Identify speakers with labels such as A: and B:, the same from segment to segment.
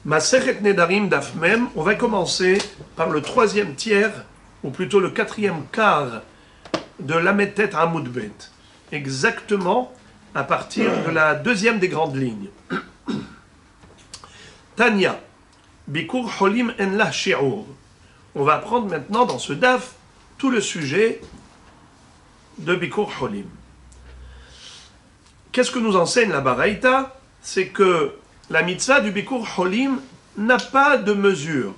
A: Masechet Nedarim Daf Mem, on va commencer par le troisième tiers, ou plutôt le quatrième quart de Lametet Amud Bet, exactement à partir de la deuxième des grandes lignes. Tanya, Bikur Holim En La Shi'ur. On va apprendre maintenant dans ce Daf tout le sujet de Bikur Holim. Qu'est-ce que nous enseigne la Baraïta? C'est que la mitzvah du Bikur Holim n'a pas de mesure.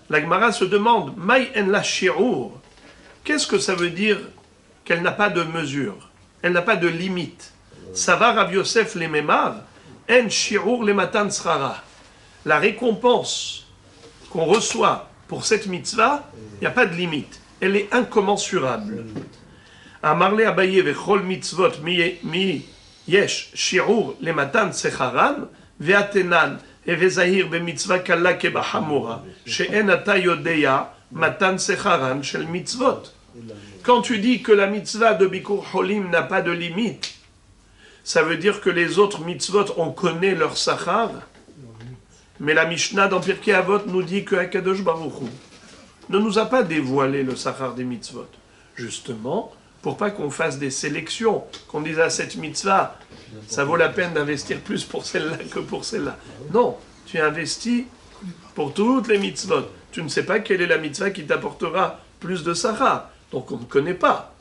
A: La Gemara se demande, Maï en la shi'ur, qu'est-ce que ça veut dire qu'elle n'a pas de mesure? Elle n'a pas de limite. Savar Rav Yosef le Memar, en shi'ur le matan srara. La récompense qu'on reçoit pour cette mitzvah, il n'y a pas de limite. Elle est incommensurable. Amarle Abaye vechol mitzvot mi yesh shi'ur le matan secharan, ve'atenan evezahir b'mitzvah kalla kebahamura she'en ata yodeya matan secharan shel mitzvot. Quand tu dis que la mitzvah de Bikur Holim n'a pas de limite, ça veut dire que les autres mitzvot, on connaît leur sachar, mais la Mishnah dans Pirkei Avot nous dit que Akadosh Baruch Hu ne nous a pas dévoilé le sachar des mitzvot, justement pour pas qu'on fasse des sélections, qu'on dise à cette mitzvah, ça vaut la peine d'investir plus pour celle-là que pour celle-là. Non, tu investis pour toutes les mitzvot. Tu ne sais pas quelle est la mitzvah qui t'apportera plus de sachar. Donc on ne connaît pas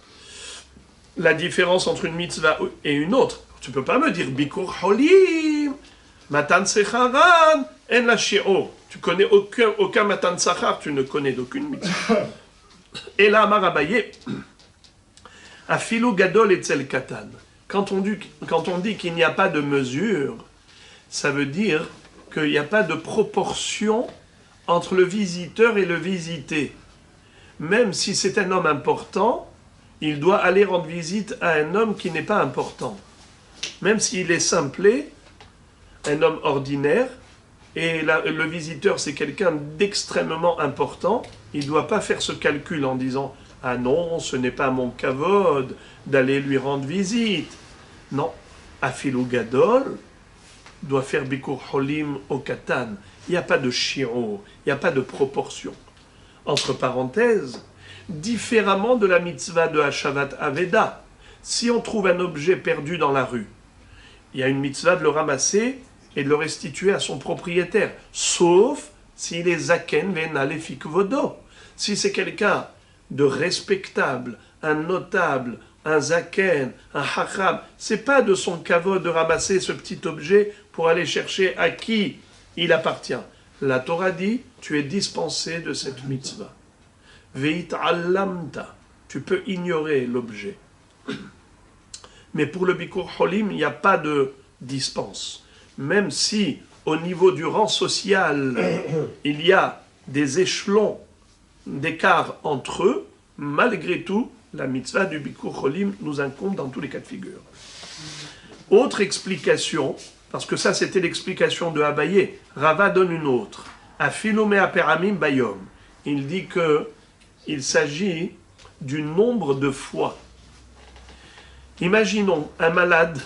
A: la différence entre une mitzvah et une autre. Tu ne peux pas me dire Bikur Holim, Matan Secharan, En la Shi'ur. Tu connais aucun Matan Sechar, tu ne connais d'aucune mitzvah. Et là, Amar Abaye, Afilu Gadol Etzel Katan. Quand on dit qu'il n'y a pas de mesure, ça veut dire qu'il n'y a pas de proportion entre le visiteur et le visité. Même si c'est un homme important, il doit aller rendre visite à un homme qui n'est pas important. Même s'il est simplé, un homme ordinaire, et le visiteur c'est quelqu'un d'extrêmement important, il ne doit pas faire ce calcul en disant « Ah non, ce n'est pas mon kavod d'aller lui rendre visite. » Non, Afilu Gadol doit faire Bikur Holim au Katan. Il n'y a pas de shi'ur, il n'y a pas de proportion. Entre parenthèses, différemment de la mitzvah de Hashavat Aveda, si on trouve un objet perdu dans la rue, il y a une mitzvah de le ramasser et de le restituer à son propriétaire, sauf s'il est zaken ve'nale fikvodo. Si c'est quelqu'un de respectable, un notable, un zaken, un hacham, c'est pas de son kavod de ramasser ce petit objet pour aller chercher à qui il appartient. La Torah dit, tu es dispensé de cette mitzvah. Veit allamta, tu peux ignorer l'objet. Mais pour le Bikur Holim, il n'y a pas de dispense. Même si, au niveau du rang social, il y a des échelons d'écart entre eux, malgré tout, la mitzvah du Bikur Holim nous incombe dans tous les cas de figure. Autre explication, parce que ça c'était l'explication de Abaye, Rava donne une autre. Afilome aperamim bayom. Il dit qu'il s'agit du nombre de fois. Imaginons, un malade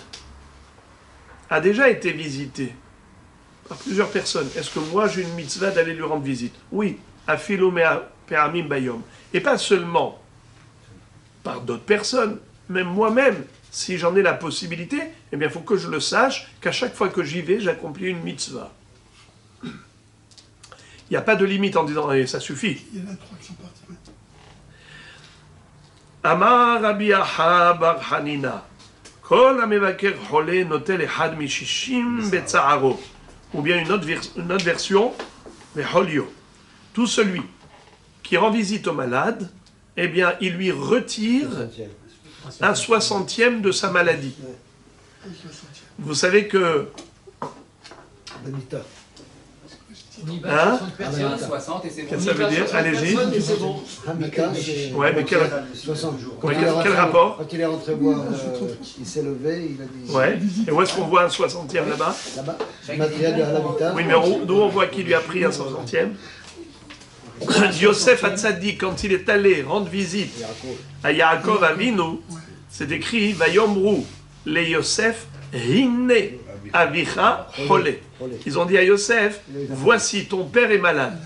A: a déjà été visité par plusieurs personnes. Est-ce que moi j'ai une mitzvah d'aller lui rendre visite? Oui, Afilome aperamim bayom. Et pas seulement par d'autres personnes, même moi-même, si j'en ai la possibilité, eh bien il faut que je le sache, qu'à chaque fois que j'y vais, j'accomplis une mitzvah. Il n'y a pas de limite en disant eh, ça suffit.
B: Il y en a trois qui sont partis.
A: Amar Rabbi Aha bar Hanina, Kol hamevaker chole notel echad mishishim betza'aro. Ou bien une autre version, Beholio. Tout celui qui rend visite au malade, eh bien il lui retire un 60e de sa maladie. Vous savez que... Hein?
C: 60 et c'est bon.
A: Qu'est-ce que ça veut dire? Allez-y. Ouais, mais quel rapport?
D: Quand il est rentré voir, il s'est levé, il a dit...
A: Ouais, et où est-ce qu'on voit un 60e là-bas?
D: Là-bas, matériel de l'habitat.
A: Oui, mais d'où on voit qu'il lui a pris un 60e? Yosef Hatzadik, quand il est allé rendre visite à Yaakov Avinu, c'est écrit Vayomru le Yosef Hine Avicha Chole. ils ont dit à Yosef, voici ton père est malade.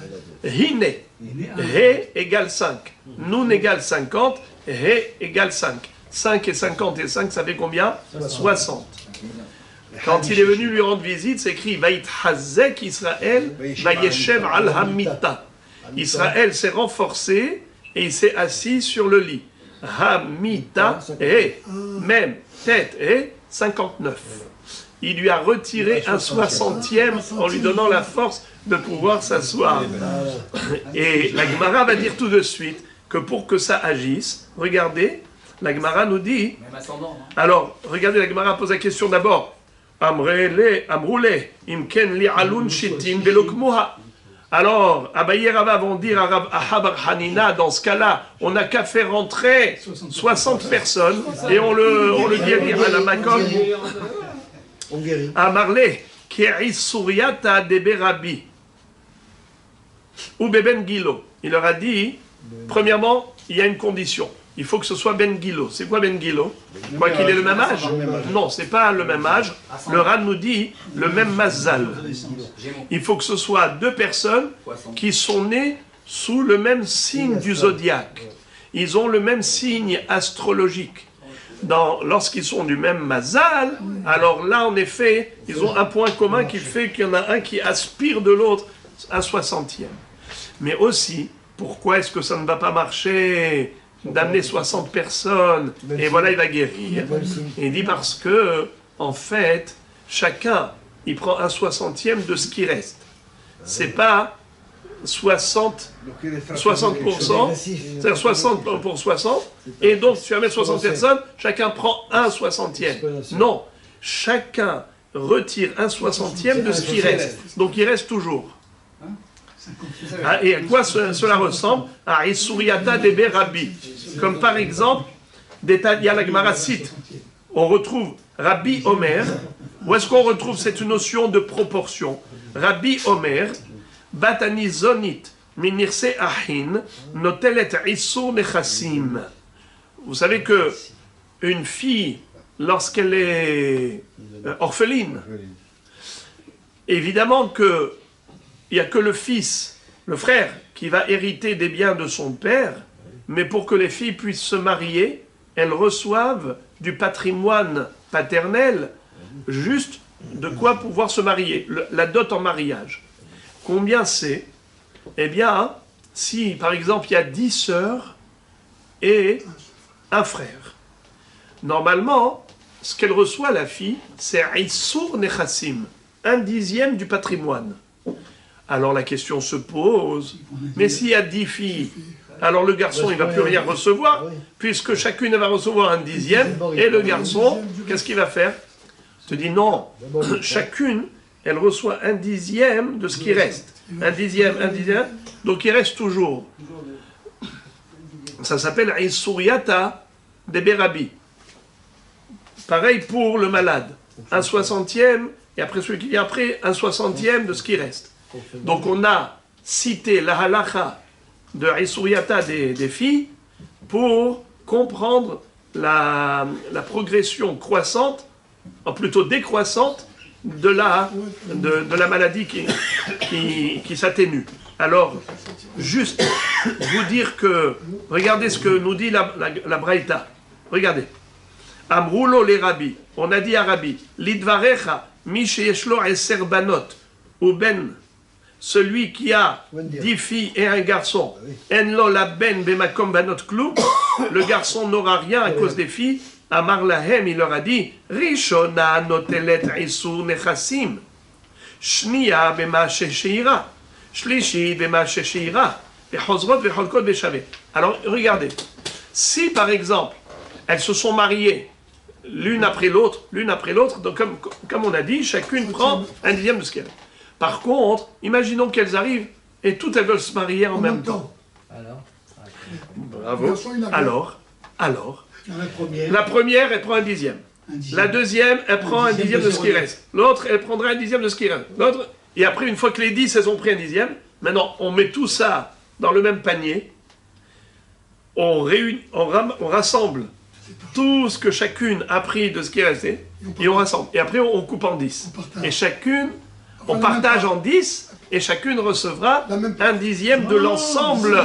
A: Hine, He égale 5. Nun égale 50, He égale 5. 5 et 50 et 5, ça fait combien? 60. Quand il est venu lui rendre visite, c'est écrit Vait Hazek Israël, Vayeshev al Hamita. Israël s'est renforcé et il s'est assis sur le lit. Hamita, et même tête, et 59. Il lui a retiré un 60e en lui donnant la force de pouvoir s'asseoir. Et la Gemara va dire tout de suite que pour que ça agisse, regardez, la Gemara nous dit. Alors, regardez, la Gemara pose la question d'abord. Amroule, imken li alun shitim velokmuha. Alors, Abaye Rava vont dire à Habar Hanina, dans ce cas-là, on n'a qu'à faire rentrer 60 personnes et on le guérit à la Makom. Amarle, Keri Suriata de Berabi. Ou Beben Gilo. Il leur a dit, premièrement, il y a une condition. Il faut que ce soit Ben Gilo. C'est quoi Ben Gilo? Quoi qu'il ait le même âge? Non, c'est pas le même âge. Le Ran nous dit le même Mazal. Il faut que ce soit deux personnes qui sont nées sous le même signe du zodiaque. Ils ont le même signe astrologique. Lorsqu'ils sont du même Mazal, alors là, en effet, ils ont un point commun qui fait qu'il y en a un qui aspire de l'autre un 60e. Mais aussi, pourquoi est-ce que ça ne va pas marcher d'amener 60 personnes, et voilà, il va guérir. Et il dit parce que, en fait, chacun, il prend un 60e de ce qui reste. C'est pas 60%, c'est-à-dire 60 pour 60, et donc tu vas mettre 60 personnes, chacun prend un 60e. Non, chacun retire un 60e de ce qui reste. Donc il reste toujours. Et à quoi cela ressemble? À Isuriata de Rabbi. Comme par exemple, il y a la Gemara cite, on retrouve Rabbi Omer. Où est-ce qu'on retrouve cette notion de proportion? Rabbi Omer, Batani Zonit, Minirse Ahin, Notelet Isur Nechassim. Vous savez que une fille, lorsqu'elle est orpheline, évidemment que il n'y a que le fils, le frère, qui va hériter des biens de son père, mais pour que les filles puissent se marier, elles reçoivent du patrimoine paternel, juste de quoi pouvoir se marier, la dot en mariage. Combien c'est? Eh bien, si par exemple il y a 10 sœurs et un frère, normalement, ce qu'elle reçoit la fille, c'est Isur Nechassim, 1/10 du patrimoine. Alors la question se pose, mais s'il y a 10 filles, alors le garçon il ne va plus rien recevoir, puisque chacune va recevoir 1/10, et le garçon, qu'est-ce qu'il va faire? Je te dis non, chacune, elle reçoit 1/10 de ce qui reste. 1/10, donc il reste toujours. Ça s'appelle Isuriata de Berabi. Pareil pour le malade. 1/60, et après celui qui vient après, 1/60 de ce qui reste. Donc on a cité la halakha de Isuriata des filles pour comprendre la progression croissante, ou plutôt décroissante, de la maladie qui s'atténue. Alors, juste vous dire que, regardez ce que nous dit la Braïta. Regardez. Amroulo les rabbi. On a dit à Rabbi, Lidvarecha, mi sheyeshlo eser banot, ou ben, celui qui a 10 filles et un garçon, enlo la ben bemakom banot klou, le garçon n'aura rien à cause des filles. Amar lahem, il leur a dit, Rishona notelet isur nechassim, shniya bema sheshira, shlishi bema sheshira, bechozrot becholkot beshavet. Alors regardez, si par exemple elles se sont mariées l'une après l'autre, donc comme on a dit, chacune prend 1/10 de ce qu'elle a. Par contre, imaginons qu'elles arrivent et toutes elles veulent se marier en même temps. Bravo. Alors, la première, elle prend 1/10. La deuxième, elle prend 1/10 de ce qui reste. L'autre, elle prendra 1/10 de ce qui reste. L'autre, et après, une fois que les 10, elles ont pris 1/10, maintenant, on met tout ça dans le même panier. On rassemble tout ce que chacune a pris de ce qui est resté, et on rassemble. Et après, on coupe en 10. Et chacune on partage en 10 et chacune recevra un dixième de l'ensemble.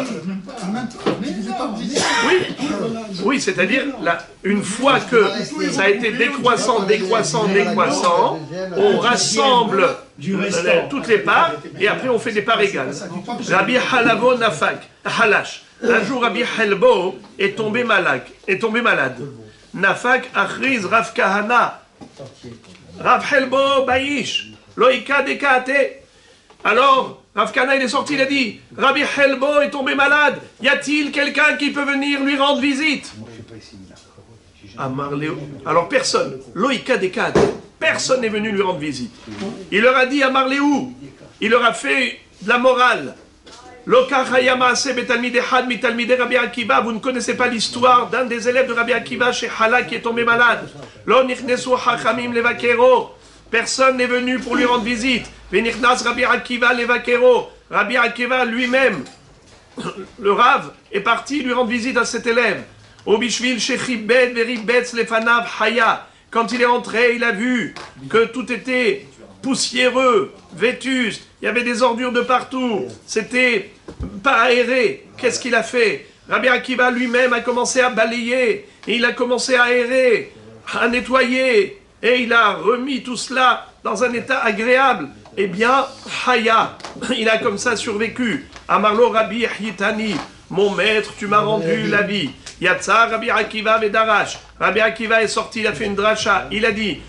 A: Oui, c'est-à-dire une fois que ça a été décroissant, on rassemble toutes les parts et après on fait des parts égales. Rabbi Halavo Nafak, Halash. Un jour, Rabbi Helbo est tombé malade. Nafak achriz Rav Kahana. Rav Helbo Baïsh. Loïka Dekate. Alors, Rav Kahana, il est sorti, il a dit, Rabbi Helbo est tombé malade. Y a-t-il quelqu'un qui peut venir lui rendre visite? Alors personne. Loïka Dekate. Personne n'est venu lui rendre visite. Il leur a dit à Marléou. Il leur a fait de la morale. Vous ne connaissez pas l'histoire d'un des élèves de Rabbi Akiva chez Hala qui est tombé malade. Personne n'est venu pour lui rendre visite. Rabbi Akiva lui-même, le Rav, est parti lui rendre visite à cet élève. Quand il est entré, il a vu que tout était poussiéreux, vétuste, il y avait des ordures de partout, c'était pas aéré. Qu'est-ce qu'il a fait? Rabbi Akiva lui-même a commencé à balayer, et il a commencé à aérer, à nettoyer, et il a remis tout cela dans un état agréable. Eh bien, Haya, il a comme ça survécu. Amarlo Rabbi Yitani, mon maître, tu m'as rendu la vie. Yatsa Rabbi Akiva Vedarash. Rabbi Akiva est sorti, il a fait une dracha, il a dit,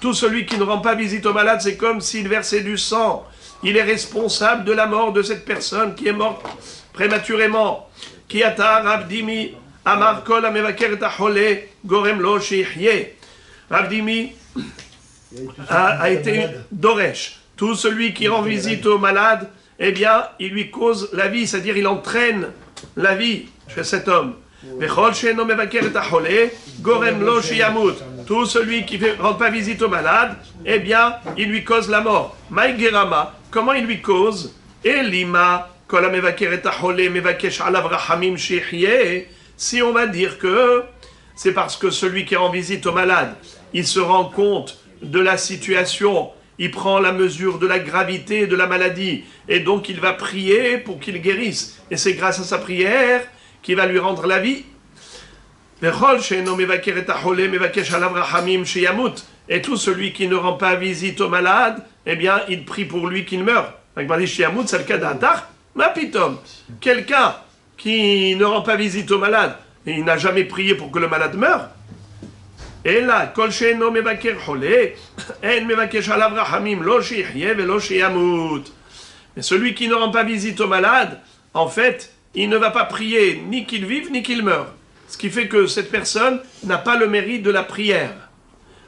A: tout celui qui ne rend pas visite au malade, c'est comme s'il versait du sang. Il est responsable de la mort de cette personne qui est morte prématurément. Rabdimi Amar Kol Amevaker et Ahole Gorem Lo Shihye. Rabdimi a été Doresh. Tout celui qui rend visite au malade, eh bien, il lui cause la vie, c'est-à-dire il entraîne la vie chez cet homme. Tout celui qui ne rend pas visite au malade, eh bien, il lui cause la mort. Maïgerama, comment il lui cause? Elima, si on va dire que c'est parce que celui qui rend visite au malade, il se rend compte de la situation, il prend la mesure de la gravité de la maladie, et donc il va prier pour qu'il guérisse. Et c'est grâce à sa prière qu'il va lui rendre la vie. Et tout celui qui ne rend pas visite au malade, eh bien, il prie pour lui qu'il meure. C'est le cas d'Atar. Quelqu'un qui ne rend pas visite au malade, et il n'a jamais prié pour que le malade meure. Et là, mais celui qui ne rend pas visite au malade, en fait, il ne va pas prier ni qu'il vive ni qu'il meure. Ce qui fait que cette personne n'a pas le mérite de la prière.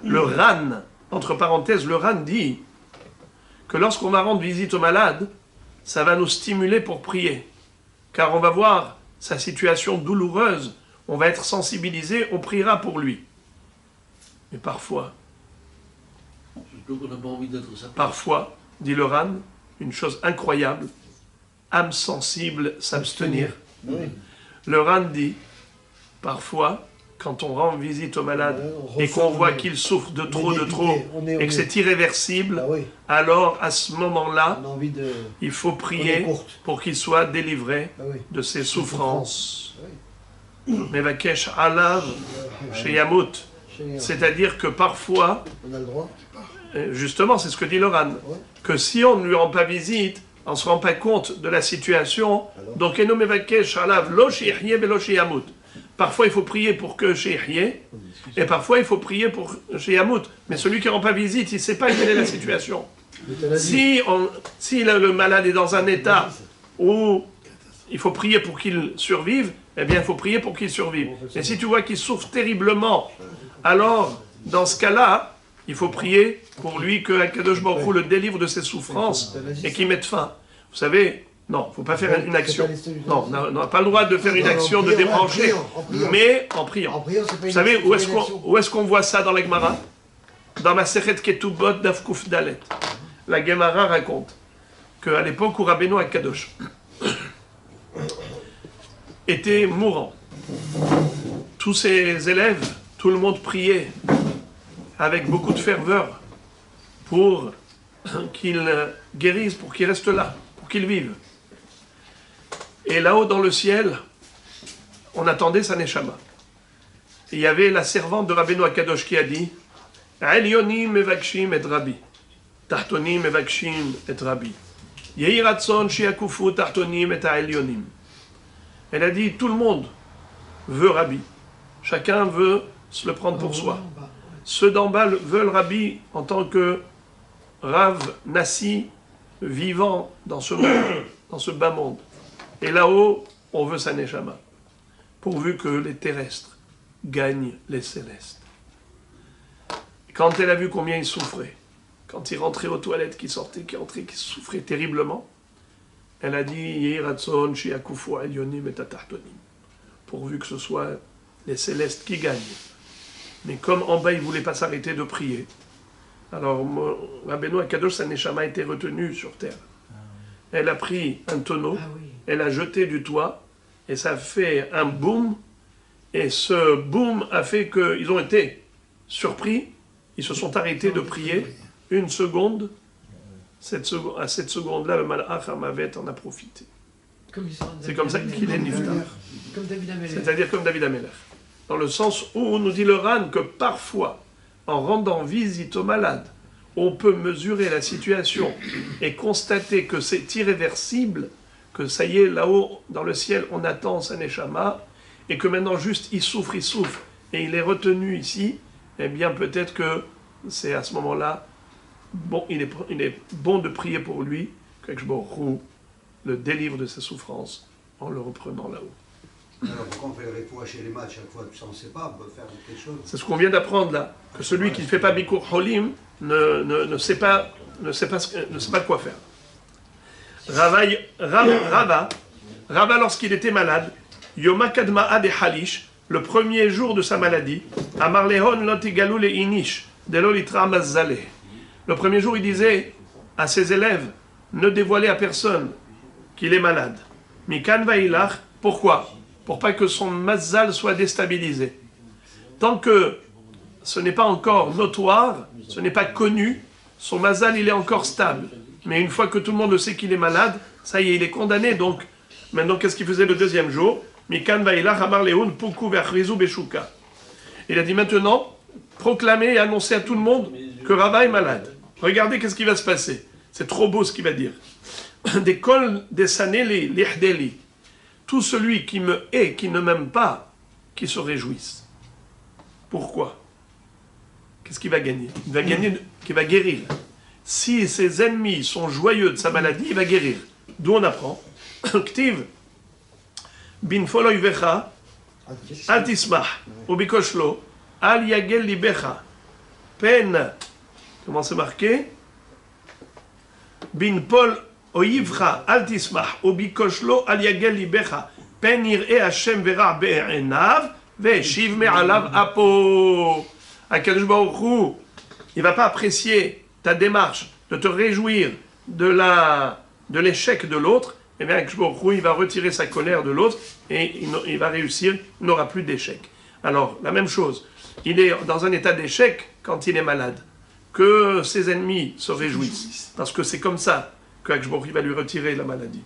A: Le Ran, entre parenthèses, le Ran dit que lorsqu'on va rendre visite au malade, ça va nous stimuler pour prier. Car on va voir sa situation douloureuse, on va être sensibilisé, on priera pour lui. Mais parfois, dit le Ran, une chose incroyable, âme sensible s'abstenir.
D: Oui.
A: Le Ran dit, parfois, quand on rend visite au malade et qu'on voit qu'il souffre de trop, et que c'est irréversible, alors à ce moment-là, il faut prier pour qu'il soit délivré de ses souffrances. Mevakesh alav sheyamut. C'est-à-dire que parfois, justement, c'est ce que dit le Ran, que si on ne lui rend pas visite, on ne se rend pas compte de la situation, donc parfois il faut prier pour que Shehye, et parfois il faut prier pour Sheyamut. Mais celui qui ne rend pas visite, il ne sait pas quelle est la situation. Si le malade est dans un état où il faut prier pour qu'il survive, eh bien il faut prier pour qu'il survive. Et si tu vois qu'il souffre terriblement, alors dans ce cas-là, il faut prier pour lui que Akadosh Baruch Hu le délivre de ses souffrances et qu'il mette fin. Vous savez, non, il ne faut pas faire une action. Non, on n'a pas le droit de faire une action de débrancher, mais en priant. Vous savez, où est-ce qu'on voit ça dans la Gemara? Dans ma Sechet Ketubot d'Afkuf Dalet. La Gemara raconte qu'à l'époque où Rabbeinu Akadosh était mourant, tous ses élèves, tout le monde priait avec beaucoup de ferveur pour qu'il guérisse, pour qu'il reste là, pour qu'il vive. Et là-haut dans le ciel, on attendait sa neshama. Il y avait la servante de Rabbeinu Akadosh qui a dit Elyonim mevakshim et Rabbi, Tahtonim mevakshim et Rabbi. Yehi ratson shiakufu Tahtonim et Elyonim. Elle a dit tout le monde veut Rabbi. Chacun veut se le prendre pour soi. Ceux d'en bas veulent Rabbi en tant que Rav Nassi vivant dans ce monde, dans ce bas monde. Et là-haut, on veut sa neshama, pourvu que les terrestres gagnent les célestes. Quand elle a vu combien il souffrait, quand il rentrait aux toilettes, qu'il sortait, qu'il rentrait, qu'il souffrait terriblement, elle a dit Yehi ratson shiakufu elyonim et tahtonim, pourvu que ce soit les célestes qui gagnent. Mais comme en bas, il ne voulait pas s'arrêter de prier, alors Rabbeinu Akadosh, sa neshama a été retenue sur terre. Elle a pris un tonneau, elle a jeté du toit, et ça a fait un boum, et ce boum a fait qu'ils ont été surpris, ils se sont arrêtés de prier une seconde, à cette seconde-là, le Malach Hamavet en a profité. C'est comme ça qu'il est niftar. C'est-à-dire comme David Amelech. Dans le sens où nous dit le Ran que parfois, en rendant visite aux malades, on peut mesurer la situation et constater que c'est irréversible, que ça y est, là-haut, dans le ciel, on attend sa neshama, et que maintenant juste il souffre, et il est retenu ici, eh bien peut-être que c'est à ce moment-là, bon, il est bon de prier pour lui, que Baruch le délivre de ses souffrances en le reprenant là-haut.
B: Alors pourquoi on fait le repos chez les matchs chaque fois? Ça on ne sait pas, on peut faire quelque chose.
A: C'est ce qu'on vient d'apprendre là, que celui qui ne fait pas Bikur Holim ne sait pas quoi faire. Rava, lorsqu'il était malade, Yoma Kadma'a de Halish, le premier jour de sa maladie, Amar Lehon Lotigalou le Inish, de Lolitra Mazzale. Le premier jour, il disait à ses élèves, ne dévoilez à personne qu'il est malade. Mikan Vailach, pourquoi? Pour pas que son mazzal soit déstabilisé. Tant que ce n'est pas encore notoire, ce n'est pas connu, son mazzal il est encore stable. Mais une fois que tout le monde le sait qu'il est malade, ça y est, il est condamné. Donc, maintenant, qu'est-ce qu'il faisait le deuxième jour? Mikan Vailach Amar Leun Puku Verchrizu Beshuka. Il a dit maintenant, proclamez et annoncez à tout le monde que Rava est malade. Regardez qu'est-ce qui va se passer. C'est trop beau ce qu'il va dire. Des kol des saneli lihdeli. Tout celui qui me hait, qui ne m'aime pas, qui se réjouisse. Pourquoi? Qu'est-ce qu'il va gagner? Il va gagner, qu'il va guérir. Si ses ennemis sont joyeux de sa maladie, il va guérir. D'où on apprend Ktiv bin foloy vecha al tismach ubikoshlo al yagel libecha pen. Comment c'est marqué? Bin pol Oivcha al tismach ubikoshlo al yagel libecha pen yir'e Hashem vera be'enav ve'shiv me'alav apo. Akadosh Baruch Hu, il va pas apprécier ta démarche de te réjouir de l'échec de l'autre. Eh bien, Akadosh Baruch Hu, il va retirer sa colère de l'autre et il va réussir, il n'aura plus d'échec. Alors, la même chose, il est dans un état d'échec quand il est malade. Que ses ennemis se réjouissent, parce que c'est comme ça que Akadosh Baruch Hu va lui retirer la maladie.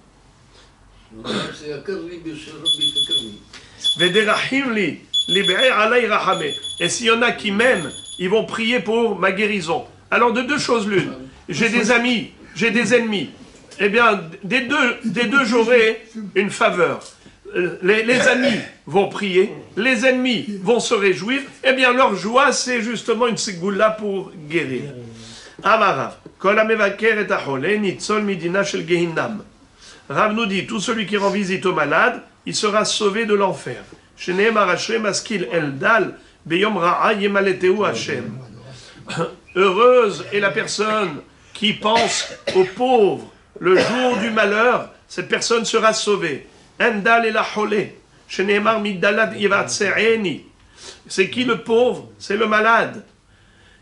A: Et s'il y en a qui m'aiment, ils vont prier pour ma guérison. Alors de deux choses l'une, j'ai des amis, j'ai des ennemis. Eh bien, des deux j'aurai une faveur. Les amis vont prier, les ennemis vont se réjouir. Eh bien, leur joie, c'est justement une ségoula pour guérir. Amarav, kol hamevaker et hacholé nitzol midina shel gehinam. Rav nous dit, tout celui qui rend visite au malade, il sera sauvé de l'enfer. Sheneemar Hashem askil eldal beyom ra'a yemaleteu Hashem. Heureuse est la personne qui pense aux pauvres. Le jour du malheur, cette personne sera sauvée. Endal et la cholé. Sheneemar migdalad yivatse'eni. C'est qui le pauvre? C'est le malade.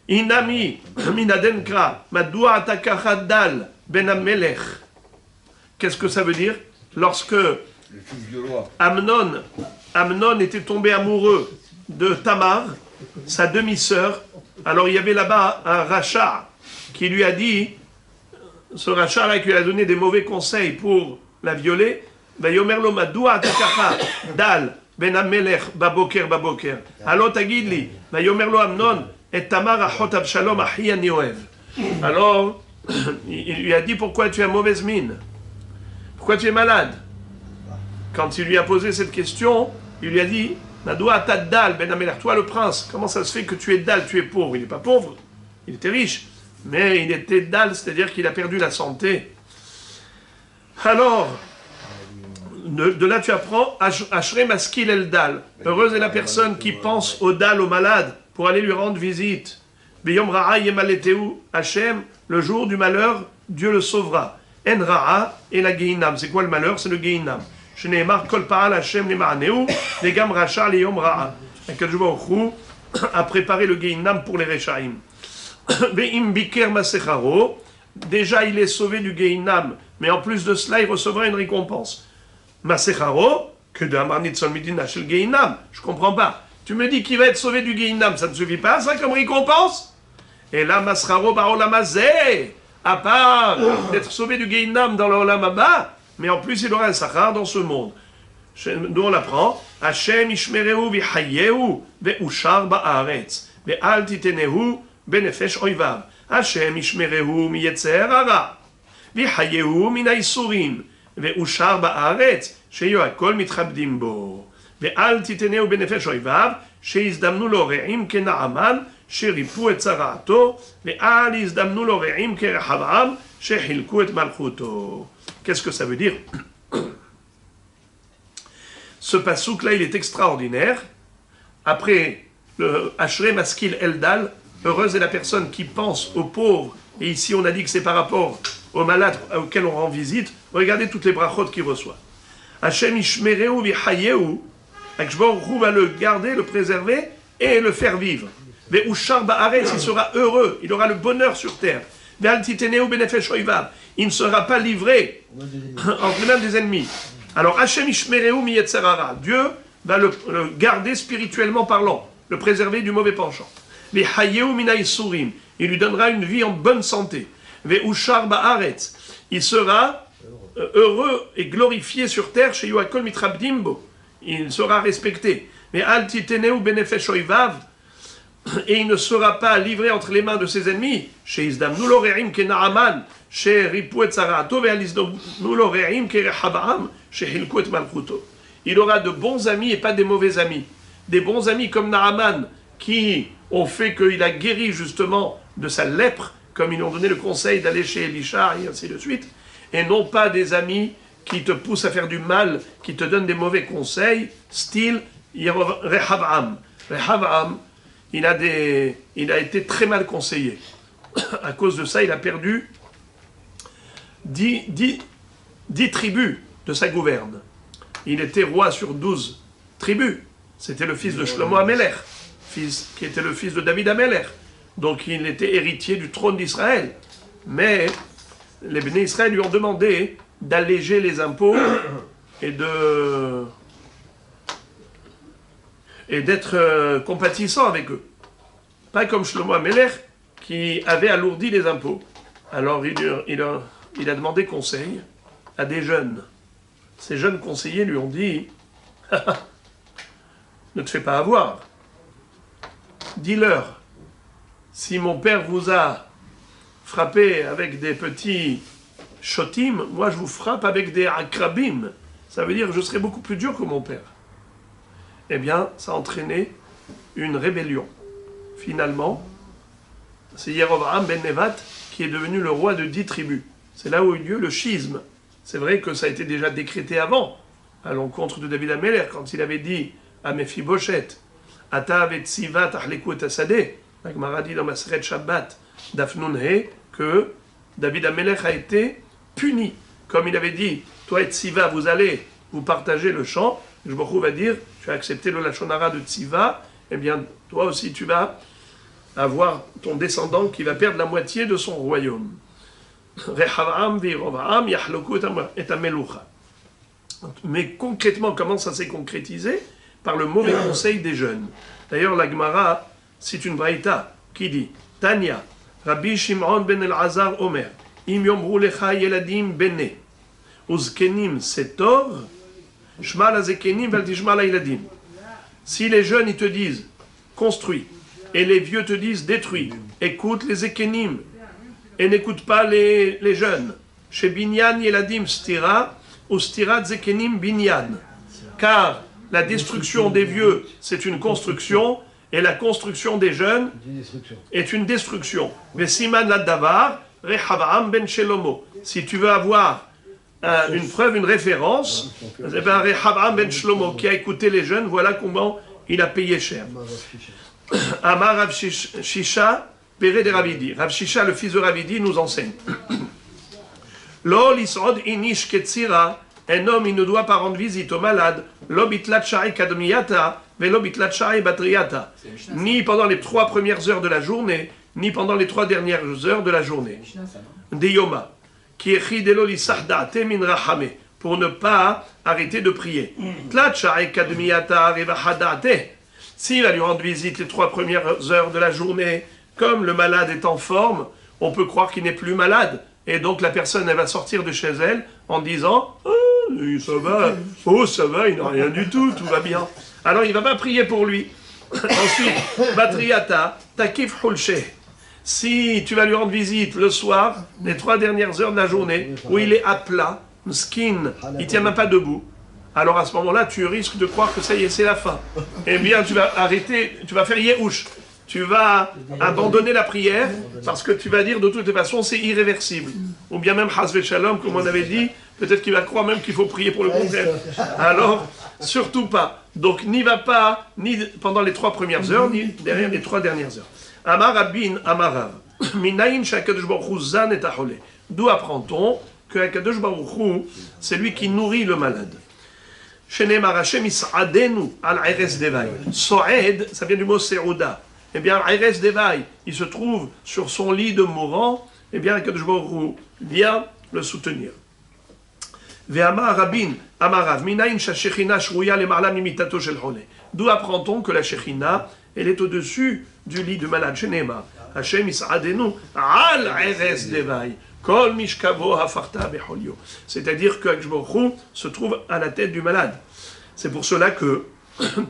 A: Inami minadenkra madua atakachadal ben amelech. Qu'est-ce que ça veut dire? Lorsque Amnon était tombé amoureux de Tamar, sa demi-sœur, Alors il y avait là-bas un rachat qui lui a dit, ce rachat-là qui lui a donné des mauvais conseils pour la violer, ויאמר לו מדוע אתה ככה דל בין המלך בבוקר בבוקר הלא תגיד לי ויאמר לו אמנון את תמר אחות אבשלום אחי אני אוהב. Alors il lui a dit pourquoi tu as mauvaise mine, pourquoi tu es malade. Quand il lui a posé cette question, il lui a dit מדוע אתה דל בין המלך, toi le prince, comment ça se fait que tu es dal, tu es pauvre. Il n'est pas pauvre, il était riche, mais il était dal, c'est-à-dire qu'il a perdu la santé. Alors de là tu apprends Ashrei maskil el dal. Heureuse est la personne qui pense au dal, au malade, pour aller lui rendre visite. Beyom ra'a yemaleteu Hashem, le jour du malheur, Dieu le sauvera. En ra'a et la Gehinam. C'est quoi le malheur? C'est le Gehinam. Shneimar kol pa'al Hashem lema'aneu vegam racha leyom ra'a. Akadosh Baruch Hu a préparé le Gehinam pour les Rechaim. Ve'im biker masecharo. Déjà il est sauvé du Gehinam, mais en plus de cela il recevra une récompense. Masecharo, que de Amarnit Solmidina chez le Gehinam. Je comprends pas. Tu me dis qu'il va être sauvé du Gehinam, ça ne suffit pas, ça, comme récompense? Et là, Masecharo Baolamazé, à part d'être sauvé du Gehinam dans le Olam Haba, mais en plus il aura un Sachar dans ce monde. D'où on l'apprend, Hashem Ishmereu Vihayehu Ve'ushar Ba'aretz Ve'al Titenehu Benefesh Oivav. Hashem Ishmereu Miyetzer Hara Vihayehu Mina Isurim. ואושר בארץ, שיהיו הכל מתכבדים בו. ואל תיתנהו בנפש אויביו, שיזדמנו לו רעים כנעמן, שריפו את צרעתו, ואל יזדמנו לו רעים כרחבעם, שחילקו את מלכותו. Qu'est-ce que ça veut dire? Ce pasouk-là, il est extraordinaire. Après le Ashrei maskil eldal, heureuse est la personne qui pense aux pauvres, et ici on a dit que c'est par rapport aux malades auxquels on rend visite. Regardez toutes les brachot qu'il reçoit. Hashem ishmereu v'chayeu, Akadosh Baruch Hu va le garder, le préserver et le faire vivre. Ve'ushar ba'aretz, il sera heureux, il aura le bonheur sur terre. Ve'al titeneu benefesh oivav, il ne sera pas livré entre les mains des ennemis. Alors Hashem ishmereu miyetzer hara, Dieu va le garder spirituellement parlant, le préserver du mauvais penchant. Ve'chayeu mina isurim, il lui donnera une vie en bonne santé. Ve'ushar ba'aretz, il sera heureux et glorifié sur terre chez Yoakol Mitrabdimbo. Il sera respecté. Mais Al Titeneu Benefesh Oivav, et il ne sera pas livré entre les mains de ses ennemis. Chez Izdamnu lo re'im ke Naaman, chez Ripu et Tzara'ato, ve Al Izdamnu lo re'im ke Rehaba'am, chez Hilku et Malchuto. Il aura de bons amis et pas des mauvais amis. Des bons amis comme Naaman, qui ont fait qu'il a guéri justement de sa lèpre, comme ils lui ont donné le conseil d'aller chez Elisha, et ainsi de suite. Et non pas des amis qui te poussent à faire du mal, qui te donnent des mauvais conseils, style Rehab'am. Rehab'am, il a été très mal conseillé. À cause de ça, il a perdu 10 tribus de sa gouverne. Il était roi sur 12 tribus. C'était le fils de Shlomo Amelech, qui était le fils de David Amelech. Donc il était héritier du trône d'Israël. Mais les Béné Israël lui ont demandé d'alléger les impôts et d'être compatissant avec eux. Pas comme Shlomo Amelech qui avait alourdi les impôts. Alors il a demandé conseil à des jeunes. Ces jeunes conseillers lui ont dit ne te fais pas avoir. Dis-leur, si mon père vous a frappé avec des petits shotim, moi je vous frappe avec des akrabim. Ça veut dire que je serai beaucoup plus dur que mon père. Eh bien, ça a entraîné une rébellion. Finalement, c'est Yerovam ben Nevat qui est devenu le roi de 10 tribus. C'est là où a eu lieu le schisme. C'est vrai que ça a été déjà décrété avant, à l'encontre de David Amelech, quand il avait dit à Mephiboshet, Ata avet siva tahleku et asadeh, la Gemara dit dans Maseret Shabbat, Dafnun He, que David Amelech a été puni. Comme il avait dit, toi et Tsiva, vous allez vous partager le champ. Jbochou va dire, tu as accepté le Lachonara de Tsiva, eh bien, toi aussi tu vas avoir ton descendant qui va perdre la moitié de son royaume. Rehavam v'Yerovam yahloku et amelucha. Mais concrètement, comment ça s'est concrétisé? Par le mauvais conseil des jeunes. D'ailleurs, la Gemara cite une braïta qui dit Tanya, Rabbi Shimon ben Elazar Omer, Im yomru lecha yeladim bene, uzkenim setor, shma la zekenim vel tishma la yeladim. Si les jeunes ils te disent construis et les vieux te disent détruis, écoute les zekenim et n'écoute pas les jeunes. Chez binyan yeladim stira ou stira zekenim binyan. Car la destruction des vieux, c'est une construction, et la construction des jeunes est une destruction. Vesiman ladavar, Rehavam ben Shelomo. Si tu veux avoir une preuve, une référence, eh bien Rehavam ben Shlomo, qui a écouté les jeunes, voilà comment il a payé cher. Amar Rav Shisha, Péré de Ravidi. Rav Shisha, le fils de Ravidi, nous enseigne. Lo lisod inish ketzira. Un homme, il ne doit pas rendre visite aux malades, ni pendant les 3 premières heures de la journée, ni pendant les 3 dernières heures de la journée. Deyoma, pour ne pas arrêter de prier. S'il va lui rendre visite les 3 premières heures de la journée, comme le malade est en forme, on peut croire qu'il n'est plus malade. Et donc la personne, elle va sortir de chez elle en disant ça va, ça va, il n'a rien du tout, tout va bien. Alors il ne va pas prier pour lui. Ensuite, Batriata, Takif Hulche. Si tu vas lui rendre visite le soir, les 3 dernières heures de la journée, où il est à plat, skin, il ne tient même pas debout, alors à ce moment-là, tu risques de croire que ça y est, c'est la fin. Eh bien, tu vas arrêter, tu vas faire Yehush. Tu vas abandonner la prière parce que tu vas dire de toute façon c'est irréversible. Ou bien même Hasve Shalom, comme on avait dit, peut-être qu'il va croire même qu'il faut prier pour le contraire. Alors, surtout pas. Donc n'y va pas, ni pendant les 3 premières heures, ni derrière les 3 dernières heures. Amar Abin Amarav. Minayin Shakadosh Baruch Hu Zan et Ahole. D'où apprend-on que Akadosh Baruch Hu, c'est lui qui nourrit le malade. Shenemar Hashem Is'adenu al Eres Devai. So'ed, ça vient du mot Se'uda. Eh bien, Eres Devai, il se trouve sur son lit de mourant, eh bien, Akadosh Baruch Hu vient le soutenir. Ve'amar Rabin, Amarav, Minayin Shashechina Shruya Lemarla Mimitato Shel Hole. D'où apprend-on que la Shechina, elle est au-dessus du lit du malade. Shenema, Hashem Is'adenu al Eres Devai. Kol Mishkavo Hafarta Beholio. C'est-à-dire que Akadosh Baruch Hu se trouve à la tête du malade. C'est pour cela que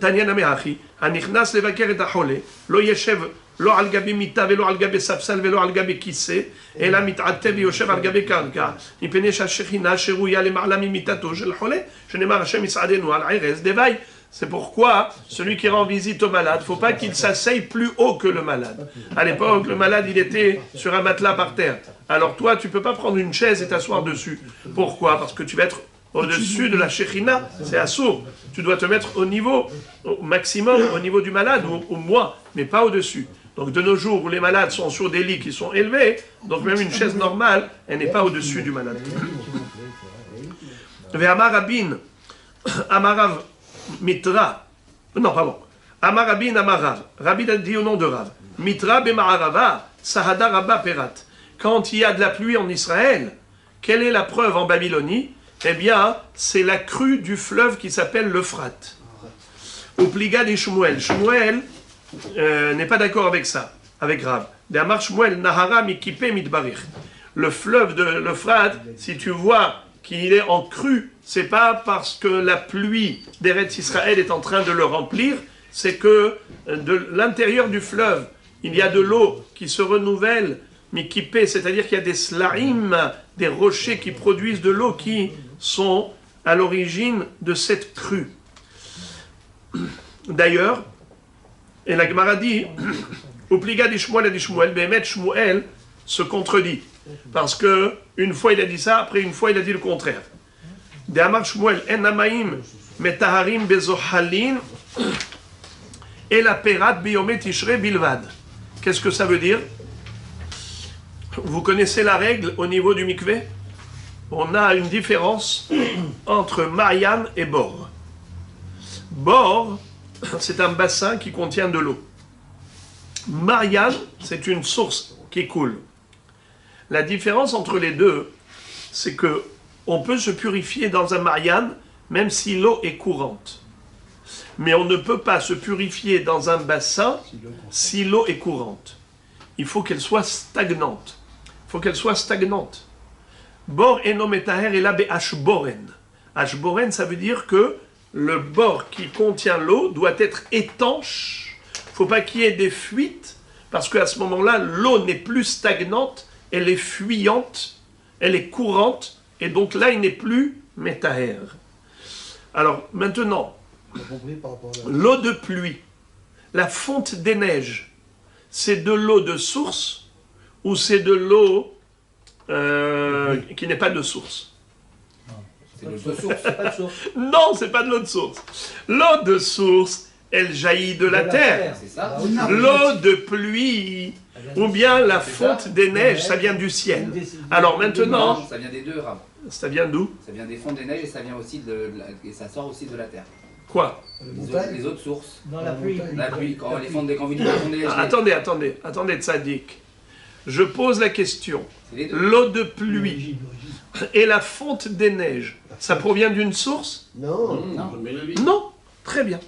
A: Tanya Nameachi, Anichnas levaker et ahole, lo yeshev, lo al gabi mita, velo al gabi sapsal, velo al gabi kisse, et la mit'ate yoshev al gabi karka, ipene shachechina, sherouya le ma'lami mitato, shel hole, shenemar Hashem is'adenu al Eres Devai. C'est pourquoi celui qui rend visite au malade, il ne faut pas qu'il s'asseye plus haut que le malade. À l'époque, le malade, il était sur un matelas par terre. Alors toi, tu ne peux pas prendre une chaise et t'asseoir dessus. Pourquoi? Parce que tu vas être au-dessus de la Shechina, c'est assourd. Tu dois te mettre au niveau, au maximum, au niveau du malade, ou au moins, mais pas au-dessus. Donc de nos jours où les malades sont sur des lits qui sont élevés, donc même une chaise normale, elle n'est pas au-dessus du malade. Ve'amar Rabin, Amarav Mitra, non, pardon, Amar Rabin Amarav, Rabin a dit au nom de Rav, Mitra Bema'arava, Sahada Rabba Perat. Quand il y a de la pluie en Israël, quelle est la preuve en Babylonie? Eh bien, c'est la crue du fleuve qui s'appelle l'Euphrate. Au Pliga des Shmuel. Shmuel n'est pas d'accord avec ça, avec Rav. D'Amar Shmuel, Nahara Mikipe Mitbarich. Le fleuve de l'Euphrate, si tu vois qu'il est en crue, c'est pas parce que la pluie d'Eretz Israël est en train de le remplir, c'est que de l'intérieur du fleuve, il y a de l'eau qui se renouvelle, Mikipé, c'est-à-dire qu'il y a des slaim, des rochers qui produisent de l'eau qui sont à l'origine de cette crue. D'ailleurs, et la Gemara dit, au pliga di Shmuel et di Shmuel, Behemet Shmuel se contredit. Parce que une fois il a dit ça, après une fois il a dit le contraire. De Amar Shmuel, En Amaim Metaharim Bezohalin et la Perat Biyome Tishre Bilvad. Qu'est-ce que ça veut dire? Vous connaissez la règle au niveau du mikvé? On a une différence entre Mayan et Bor. Bor, c'est un bassin qui contient de l'eau. Mayan, c'est une source qui coule. La différence entre les deux, c'est que on peut se purifier dans un Mayan même si l'eau est courante. Mais on ne peut pas se purifier dans un bassin si l'eau est courante. il faut qu'elle soit stagnante. Il faut qu'elle soit stagnante. Bor eno metaher ela be'ashboren. Ashboren, ça veut dire que le bord qui contient l'eau doit être étanche. Il ne faut pas qu'il y ait des fuites, parce qu'à ce moment-là, l'eau n'est plus stagnante, elle est fuyante, elle est courante, et donc là, il n'est plus metaher. Alors, maintenant, l'eau de pluie, la fonte des neiges, c'est de l'eau de source ou c'est de l'eau qui n'est pas de source?
C: C'est de source, c'est pas de source.
A: Non, c'est pas de l'eau de source. L'eau de source, elle jaillit de la terre.
C: C'est ça.
A: L'eau de pluie, ou bien la fonte des neiges, ça vient du ciel. Alors maintenant,
C: Non, ça vient des deux, Rav.
A: ça vient d'où?
C: Ça vient des fonds des neiges et ça vient aussi et ça sort aussi de la terre.
A: Quoi?
C: Les autres sources.
E: Dans la pluie.
C: La pluie, quand les fonds des quand vous dites les fonds des neiges.
A: Attendez, Tzadik. Je pose la question.
C: C'est les deux.
A: L'eau de pluie et la fonte des neiges, ça provient d'une source?
D: Non.
C: Non.
A: Non. Très bien.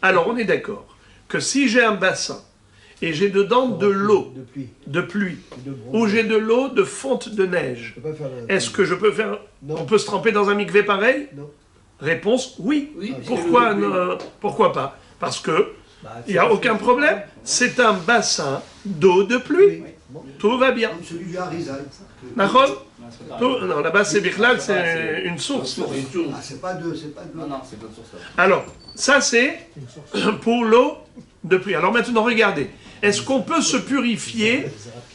A: Alors, on est d'accord que si j'ai un bassin et j'ai dedans de l'eau de pluie ou j'ai de l'eau de fonte de neige,
D: Je peux pas faire la-
A: est-ce que je peux faire...
D: Non.
A: On peut se tremper dans un mikvé pareil?
D: Non.
A: Réponse, oui.
C: Oui,
A: Pourquoi, pourquoi pas? Parce que il n'y a aucun problème. C'est un bassin d'eau de pluie.
D: Bon.
A: Tout va bien.
B: Comme celui du Harizal.
A: D'accord? Non, là-bas, c'est Birlal, c'est une source.
B: Ah, c'est pas de
C: Non, non, c'est d'autres sources.
A: Alors, ça c'est pour l'eau de pluie. Alors maintenant, regardez. Est-ce qu'on peut se purifier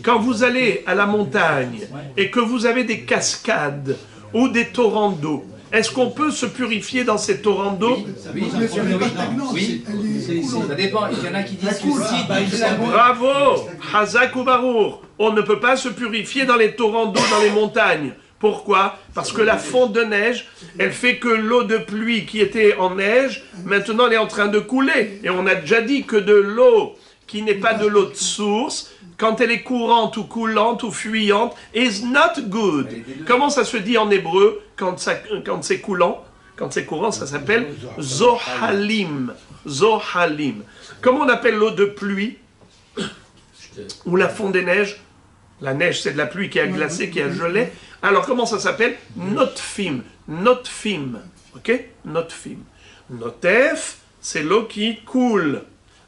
A: quand vous allez à la montagne et que vous avez des cascades ou des torrents d'eau? Est-ce qu'on peut se purifier dans ces torrents d'eau?
C: Oui, bien sûr que oui. Oui, ça dépend. Il y en a qui disent que si,
A: Bravo! Hazak ou Barour. On ne peut pas se purifier dans les torrents d'eau dans les montagnes. Pourquoi? Parce que la fonte de neige, elle fait que l'eau de pluie qui était en neige, maintenant elle est en train de couler. Et on a déjà dit que de l'eau qui n'est pas de l'eau de source, quand elle est courante ou coulante ou fuyante, is not good. Comment ça se dit en hébreu quand c'est coulant? Quand c'est courant, ça s'appelle zohalim. Zohalim. Comment on appelle l'eau de pluie ou la fonte des neiges? La neige, c'est de la pluie qui a glacé, qui a gelé. Alors, comment ça s'appelle? Notfim. Notfim. Ok? Notfim. Notef, c'est l'eau qui coule.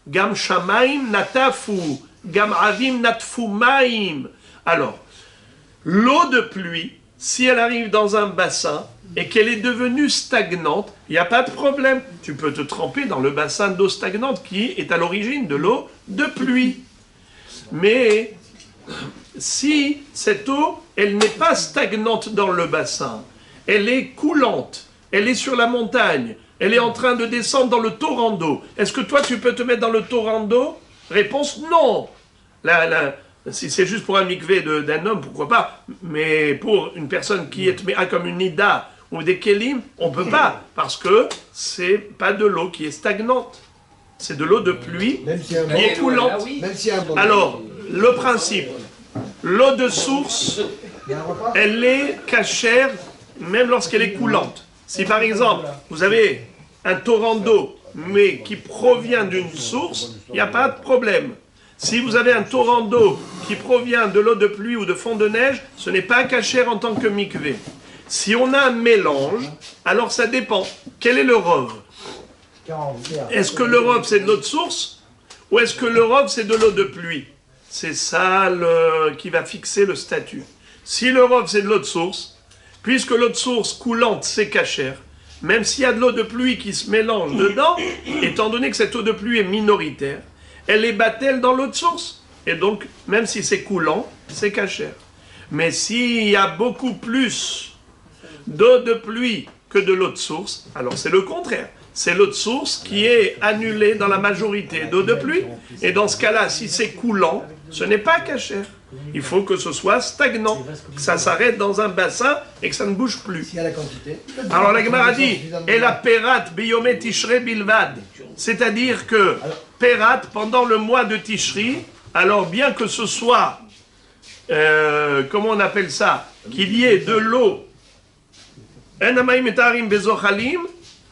A: Gam shamaim natafu. Gam avim natfu maim. Alors, l'eau de pluie, si elle arrive dans un bassin et qu'elle est devenue stagnante, il n'y a pas de problème. Tu peux te tremper dans le bassin d'eau stagnante qui est à l'origine de l'eau de pluie. Mais si cette eau, elle n'est pas stagnante dans le bassin, elle est coulante, elle est sur la montagne, elle est en train de descendre dans le torrent d'eau, est-ce que toi tu peux te mettre dans le torrent d'eau? Réponse non. Si c'est juste pour un mikvé d'un homme, pourquoi pas? Mais pour une personne qui est comme une Nida ou des Kélim, on ne peut pas, parce que c'est pas de l'eau qui est stagnante. C'est de l'eau de pluie
D: Même s'il y a un
A: qui est coulante.
C: Ah oui.
D: Même s'il y a un bon.
A: Alors, le principe, l'eau de source,
D: Il y a un repas.
A: elle est cachère même lorsqu'elle est coulante. Si par exemple, vous avez un torrent d'eau, mais qui provient d'une source, il n'y a pas de problème. Si vous avez un torrent d'eau qui provient de l'eau de pluie ou de fond de neige, ce n'est pas cachère en tant que mikvé. Si on a un mélange, alors ça dépend. Quel est le rov? Est-ce que le rov c'est de l'eau de source ou est-ce que le rov c'est de l'eau de pluie? C'est ça qui va fixer le statut. Si le rov c'est de l'eau de source, puisque l'eau de source coulante c'est cachère, même s'il y a de l'eau de pluie qui se mélange dedans, étant donné que cette eau de pluie est minoritaire, elle est battelle dans l'eau de source. Et donc, même si c'est coulant, c'est cachère. Mais s'il y a beaucoup plus d'eau de pluie que de l'eau de source, alors c'est le contraire. C'est l'eau de source qui est annulée dans la majorité d'eau de pluie. Et dans ce cas-là, si c'est coulant, ce n'est pas cachère. Il faut que ce soit stagnant, que ça s'arrête dans un bassin et que ça ne bouge plus.
D: S'il y a la quantité.
A: Alors la Gemara dit, et la perat biyome tishre bilvad, c'est-à-dire que perat pendant le mois de Tishri, alors bien que ce soit, comment on appelle ça, qu'il y ait de l'eau, enamaim etarim bezochalim,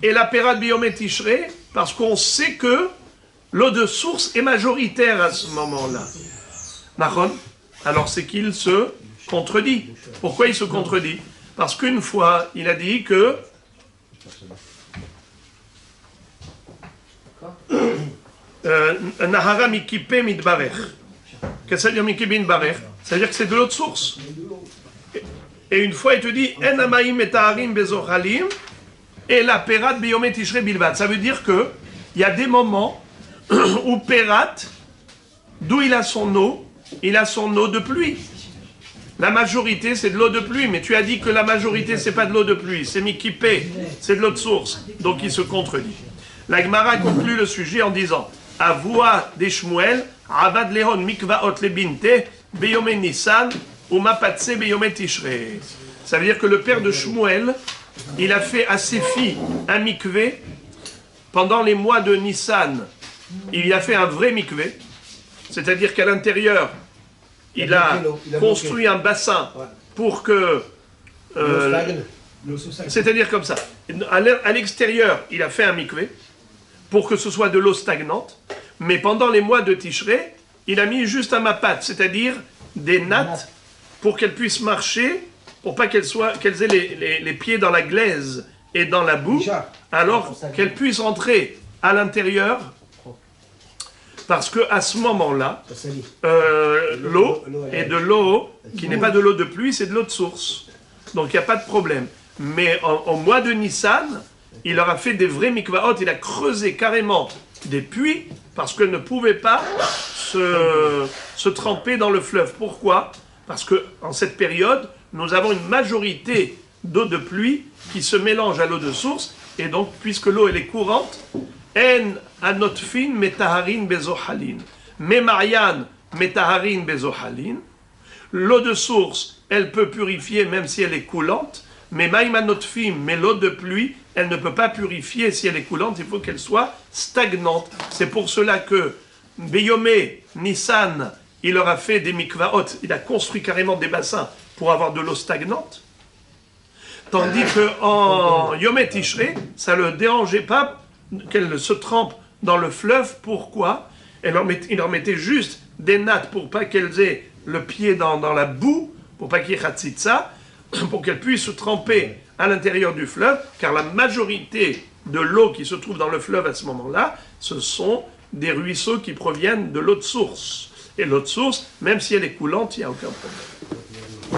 A: et la perat biyome tishre, parce qu'on sait que l'eau de source est majoritaire à ce moment-là. Nahon? Alors c'est qu'il se contredit. Pourquoi il se contredit? Parce qu'une fois, il a dit que Nahara Mikipe Midbarech. Qu'est-ce que ça veut dire Mikipe Midbarech? Ça veut dire que c'est de l'eau de source. Et une fois, il te dit En Amaim et Taharim Bezochalim et la Perat Biyome Tishrei Bilvad. Ça veut dire que il y a des moments où Perat, d'où il a son eau de pluie. La majorité, c'est de l'eau de pluie, mais tu as dit que la majorité, c'est pas de l'eau de pluie, c'est Mikipé, c'est de l'eau de source. Donc il se contredit. La Gemara conclut le sujet en disant Avoua des Shmuel, Avad Lehon Mikvaot Lebinte, Beyome Nissan, ou Mapatse Beyome Tishrei. Ça veut dire que le père de Shmuel, il a fait à ses filles un mikvé pendant les mois de Nissan. Il y a fait un vrai mikvé, c'est-à-dire qu'à l'intérieur, il a construit un bassin pour que... c'est-à-dire comme ça. À l'extérieur, il a fait un mikvé pour que ce soit de l'eau stagnante. Mais pendant les mois de Tishrei, il a mis juste un mapat, c'est-à-dire des nattes pour qu'elles puissent marcher, pour pas qu'elles aient les pieds dans la glaise et dans la boue, alors qu'elles puissent entrer à l'intérieur. Parce qu'à ce moment-là, l'eau est de l'eau qui n'est pas de l'eau de pluie, c'est de l'eau de source. Donc il n'y a pas de problème. Mais au mois de Nissan, il leur a fait des vrais mikvaot, il a creusé carrément des puits parce qu'elles ne pouvaient pas se tremper dans le fleuve. Pourquoi? Parce qu'en cette période, nous avons une majorité d'eau de pluie qui se mélange à l'eau de source, et donc, puisque l'eau elle est courante, En anotfin metaharin bezohalin. Memarian metaharin bezohalin. L'eau de source, elle peut purifier même si elle est coulante, mais maïm anotfim, mais l'eau de pluie, elle ne peut pas purifier si elle est coulante, il faut qu'elle soit stagnante. C'est pour cela que Beyome Nissan, il leur a fait des mikvaot, il a construit carrément des bassins pour avoir de l'eau stagnante. Tandis qu'en Yom Tishrei, ça ne le dérangeait pas qu'elle se trempe dans le fleuve. Pourquoi? Il leur mettait juste des nattes pour pas qu'elles aient le pied dans la boue, pour pas qu'il y ait chatzitza, pour qu'elles puissent se tremper à l'intérieur du fleuve, car la majorité de l'eau qui se trouve dans le fleuve à ce moment-là, ce sont des ruisseaux qui proviennent de l'eau de source. Et l'eau de source, même si elle est coulante, il n'y a aucun problème.